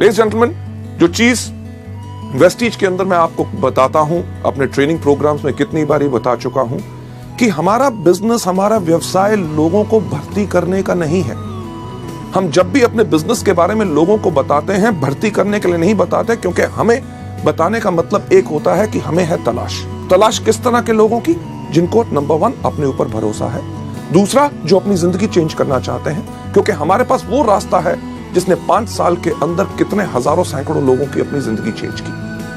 Ladies gentleman, जो चीज Vestige के अंदर मैं आपको बताता हूं, अपने ट्रेनिंग प्रोग्राम्स में कितनी बार बता चुका हूं कि हमारा बिजनेस, हमारा व्यवसाय लोगों को भर्ती करने का नहीं है। हम जब भी अपने बिजनेस के बारे में लोगों को बताते हैं, भर्ती करने के लिए नहीं बताते, क्योंकि हमें बताने का मतलब एक होता है कि हमें है तलाश किस तरह के लोगों की, जिनको नंबर 1 अपने ऊपर भरोसा है, दूसरा जो अपनी जिंदगी चेंज करना चाहते हैं, क्योंकि हमारे पास वो रास्ता है जिसने 5 साल के अंदर कितने हजारों सैकड़ों लोगों की अपनी जिंदगी चेंज की।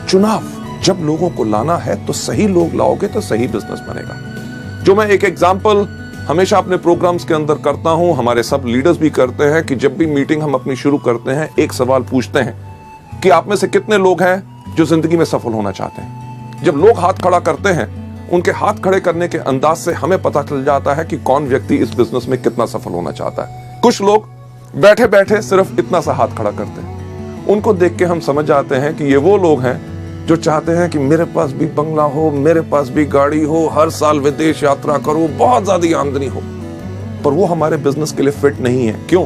चुनाव जब लोगों को लाना है तो सही लोग लाओगे तो सही बिजनेस बनेगा। जो मैं एक एग्जांपल हमेशा अपने प्रोग्राम्स के अंदर करता हूं, हमारे सब लीडर्स भी करते हैं कि जब भी मीटिंग हम अपनी शुरू करते हैं, एक सवाल पूछते हैं कि आप में से कितने लोग हैं जो जिंदगी में सफल होना चाहते हैं। जब लोग हाथ खड़ा करते हैं, उनके हाथ खड़े करने के अंदाज से हमें पता चल जाता है कि कौन व्यक्ति इस बिजनेस में कितना सफल होना चाहता है। कुछ लोग बैठे बैठे सिर्फ इतना सा हाथ खड़ा करते हैं, उनको देख के हम समझ जाते हैं कि ये वो लोग हैं जो चाहते हैं कि मेरे पास भी बंगला हो, मेरे पास भी गाड़ी हो, हर साल विदेश यात्रा करूं, बहुत ज्यादा आमदनी हो। पर वो हमारे बिजनेस के लिए फिट नहीं है। क्यों?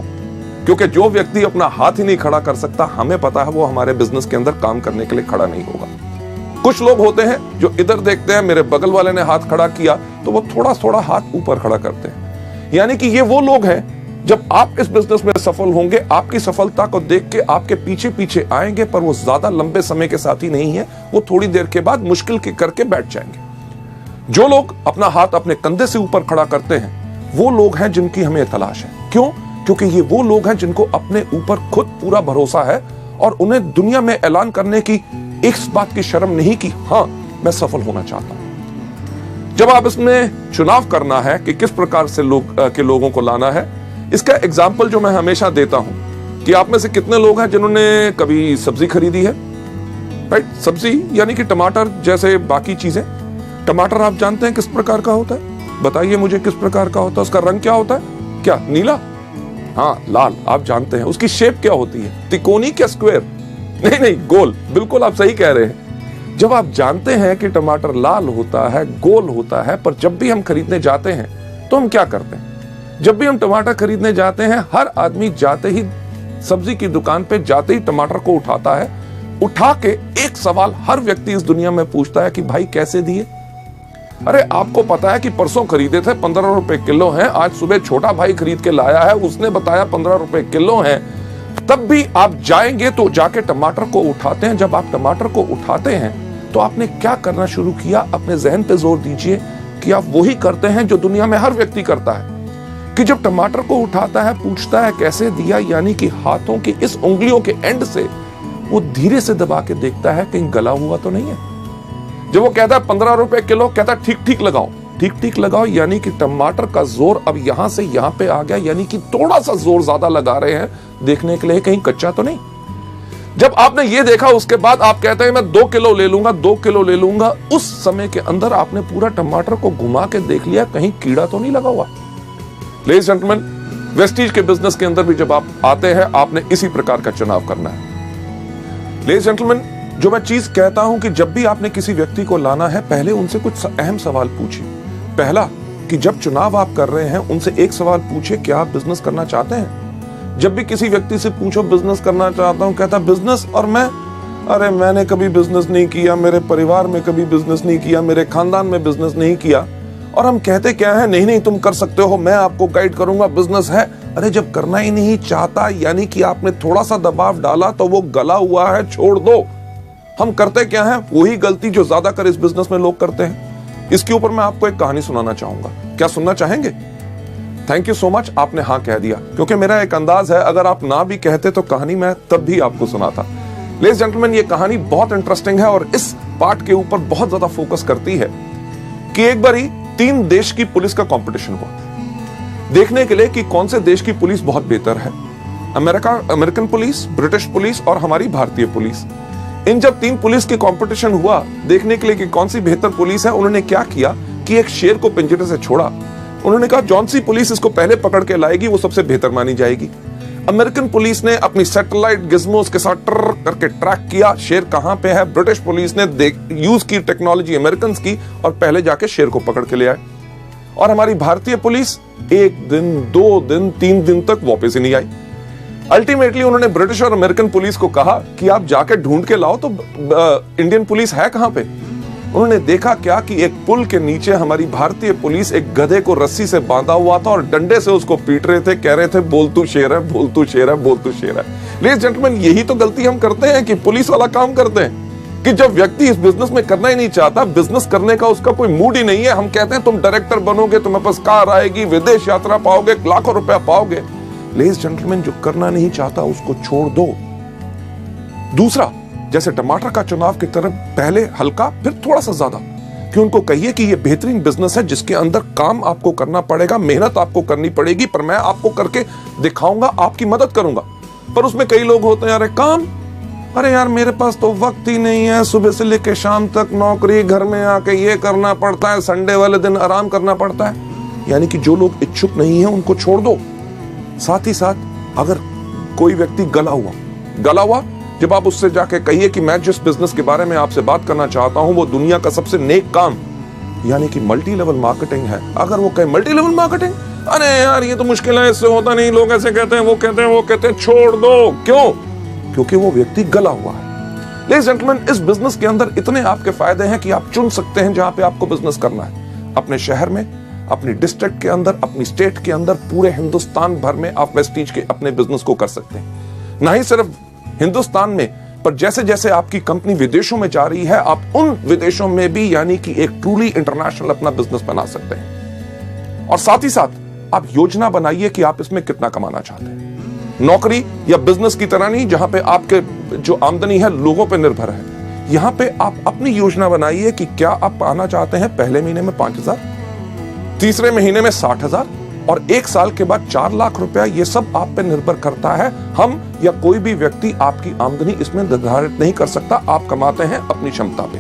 क्योंकि जो व्यक्ति अपना हाथ ही नहीं खड़ा कर सकता, हमें पता है वो हमारे बिजनेस के अंदर काम करने के लिए खड़ा नहीं होगा। कुछ लोग होते हैं जो इधर देखते हैं, मेरे बगल वाले ने हाथ खड़ा किया तो वो थोड़ा थोड़ा हाथ ऊपर खड़ा करते हैं। यानी कि ये वो लोग हैं, जब आप इस बिजनेस में सफल होंगे, आपकी सफलता को देख के आपके पीछे पीछे आएंगे, पर वो ज्यादा लंबे समय के साथी नहीं है, वो थोड़ी देर के बाद मुश्किल के करके बैठ जाएंगे। जो लोग अपना हाथ अपने कंधे से ऊपर खड़ा करते हैं, वो लोग हैं जिनकी हमें तलाश है। क्यों? क्योंकि ये वो लोग हैं जिनको अपने ऊपर खुद पूरा भरोसा है और उन्हें दुनिया में ऐलान करने की इस बात की शर्म नहीं कि हाँ, मैं सफल होना चाहता हूं। जब आप इसमें चुनाव करना है कि किस प्रकार से लोगों को लाना है, इसका एग्जाम्पल जो मैं हमेशा देता हूं कि आप में से कितने लोग हैं जिन्होंने कभी सब्जी खरीदी है, राइट? सब्जी यानी कि टमाटर जैसे बाकी चीजें। टमाटर आप जानते हैं किस प्रकार का होता है? बताइए मुझे किस प्रकार का होता है? उसका रंग क्या होता है? क्या नीला? हाँ, लाल। आप जानते हैं उसकी शेप क्या होती है? त्रिकोणी क्या स्क्वायर? नहीं, गोल। बिल्कुल आप सही कह रहे हैं। जब आप जानते हैं कि टमाटर लाल होता है, गोल होता है, पर जब भी हम खरीदने जाते हैं तो हम क्या करते हैं? जब भी हम टमाटर खरीदने जाते हैं, हर आदमी जाते ही सब्जी की दुकान पे जाते ही टमाटर को उठाता है। उठा के एक सवाल हर व्यक्ति इस दुनिया में पूछता है कि भाई कैसे दिए? अरे आपको पता है कि परसों खरीदे थे 15 रुपए किलो हैं, आज सुबह छोटा भाई खरीद के लाया है, उसने बताया 15 रुपए किलो हैं। तब भी आप जाएंगे तो जाके टमाटर को उठाते हैं। जब आप टमाटर को उठाते हैं तो आपने क्या करना शुरू किया? अपने जहन पे जोर दीजिए कि आप वही करते हैं जो दुनिया में हर व्यक्ति करता है, कि जब टमाटर को उठाता है पूछता है कैसे दिया, यानी कि हाथों की इस उंगलियों के एंड से वो धीरे से दबा के देखता है कहीं गला हुआ तो नहीं है। जब वो कहता है 15 रुपए किलो, कहता है ठीक ठीक लगाओ, ठीक ठीक लगाओ, यानी कि टमाटर का जोर अब यहां से यहां पे आ गया, यानी कि थोड़ा सा जोर ज्यादा लगा रहे हैं देखने के लिए कहीं कच्चा तो नहीं। जब आपने ये देखा उसके बाद आप कहते हैं मैं 2 किलो ले लूंगा, 2 किलो ले लूंगा। उस समय के अंदर आपने पूरा टमाटर को घुमा के देख लिया कहीं कीड़ा तो नहीं लगा हुआ। लेडीज जेंटलमैन, वेस्टीज के बिजनेस के अंदर भी जब आप आते हैं, आपने इसी प्रकार का चुनाव करना है। लेडीज जेंटलमैन, जो मैं चीज कहता हूं कि जब भी आपने किसी व्यक्ति को लाना है, पहले उनसे कुछ अहम सवाल पूछिए। पहला, कि जब चुनाव आप कर रहे हैं उनसे एक सवाल पूछिए, क्या आप बिजनेस करना चाहते हैं? जब भी किसी व्यक्ति से पूछो बिजनेस करना चाहता हूं, कहता बिजनेस और मैं, अरे मैंने कभी बिजनेस नहीं किया, मेरे परिवार में कभी बिजनेस नहीं किया, मेरे खानदान में बिजनेस नहीं किया। और हम कहते क्या है? नहीं तुम कर सकते हो, मैं आपको गाइड करूंगा, बिजनेस है। अरे जब करना ही नहीं चाहता, यानी कि आपने थोड़ा सा दबाव डाला तो वो गला हुआ है, छोड़ दो। हम करते क्या है? वही गलती जो ज्यादातर इस बिजनेस में लोग करते हैं। इसके ऊपर मैं आपको एक कहानी सुनाना चाहूंगा। क्या सुनना चाहेंगे? थैंक यू सो मच, आपने हाँ कह दिया, क्योंकि मेरा एक अंदाज है अगर आप ना भी कहते तो कहानी मैं तब भी आपको सुनाता। लेडीज जेंटलमैन, ये कहानी बहुत इंटरेस्टिंग है और इस पार्ट के ऊपर बहुत ज्यादा फोकस करती है कि एक बारी 3 देश की पुलिस का कंपटीशन हुआ, देखने के लिए कि कौन से देश की पुलिस बहुत बेहतर है। अमेरिकन पुलिस, ब्रिटिश पुलिस और हमारी भारतीय पुलिस। इन जब 3 पुलिस के कंपटीशन हुआ देखने के लिए कि कौन सी बेहतर पुलिस है, उन्होंने क्या किया कि एक शेर को पिंजरे से छोड़ा। उन्होंने कहा जौन सी पुलिस इसको पहले पकड़ के लाएगी वो सबसे बेहतर मानी जाएगी। अमेरिकन पुलिस ने अपनी सैटेलाइट गिज़मोस के साथ ट्र करके ट्रैक किया शेर कहां पे है। ब्रिटिश पुलिस ने यूज की टेक्नोलॉजी अमेरिकन की और पहले जाके शेर को पकड़ के ले आए। और हमारी भारतीय पुलिस 1 दिन, 2 दिन, 3 दिन तक वापस ही नहीं आई। अल्टीमेटली उन्होंने ब्रिटिश और अमेरिकन पुलिस को कहा कि आप जाके ढूंढ के लाओ तो इंडियन पुलिस है कहां पे। उन्होंने देखा क्या कि एक पुल के नीचे हमारी भारतीय पुलिस एक गधे को रस्सी से बांधा हुआ था और डंडे से उसको पीट रहे थे, कह रहे थे बोल तू शेर है, बोल तू शेर है, बोल तू शेर है। लेडीज जेंटलमैन, यही तो गलती हम करते हैं कि पुलिस वाला काम करते हैं कि जब व्यक्ति इस बिजनेस में करना ही नहीं चाहता, बिजनेस करने का उसका कोई मूड ही नहीं है, हम कहते हैं तुम डायरेक्टर बनोगे, तुम्हें पास कार आएगी, विदेश यात्रा पाओगे, लाखों रुपया पाओगे। लेडीज जेंटलमैन, जो करना नहीं चाहता उसको छोड़ दो। दूसरा, जैसे टमाटर का चुनाव की तरह पहले हल्का फिर थोड़ा सा ज्यादा, कि उनको कहिए कि ये बेहतरीन बिजनेस है जिसके अंदर काम आपको करना पड़ेगा, मेहनत आपको करनी पड़ेगी, पर मैं आपको करके दिखाऊंगा, आपकी मदद करूंगा। पर उसमें कई लोग होते हैं, अरे काम, अरे यार मेरे पास तो वक्त ही नहीं है, सुबह से लेकर शाम तक नौकरी, घर में आके ये करना पड़ता है, संडे वाले दिन आराम करना पड़ता है। यानी कि जो लोग इच्छुक नहीं है उनको छोड़ दो। साथ ही साथ अगर कोई व्यक्ति गला हुआ, जब आप उससे जाके कहिए कि मैं जिस बिजनेस के बारे में आपसे बात करना चाहता हूं वो दुनिया का सबसे नेक काम यानी कि मल्टी लेवल मार्केटिंग है। अगर वो कहे मल्टी लेवल मार्केटिंग, अरे यार ये तो मुश्किल है, इससे होता नहीं, लोग ऐसे कहते हैं, वो कहते हैं, छोड़ दो। क्यों? क्योंकि वो व्यक्ति गला हुआ है। लेडीज जेंटलमैन, इस बिजनेस के अंदर इतने आपके फायदे हैं कि आप चुन सकते हैं जहां पे आपको बिजनेस करना है। अपने शहर में, अपनी डिस्ट्रिक्ट के अंदर, अपनी स्टेट के अंदर, पूरे हिंदुस्तान भर में आप वेस्टीज के अपने बिजनेस को कर सकते हैं। ना ही सिर्फ हिंदुस्तान में, पर जैसे जैसे आपकी कंपनी विदेशों में जा रही है, आप उन विदेशों में भी यानी कि एक ट्रूली इंटरनेशनल अपना बिजनेस बना सकते हैं। और साथ ही साथ आप योजना बनाइए कि आप इसमें कितना कमाना चाहते हैं। नौकरी या बिजनेस की तरह नहीं जहां पे आपके जो आमदनी है लोगों पे निर्भर है। यहां पे आप अपनी योजना बनाइए कि क्या आप पाना चाहते हैं पहले महीने में 5,000, तीसरे महीने में 60,000 और 1 साल के बाद 4 लाख रुपया। ये सब आप पे निर्भर करता है। हम या कोई भी व्यक्ति आपकी आमदनी इसमें निर्धारित नहीं कर सकता। आप कमाते हैं अपनी क्षमता पे।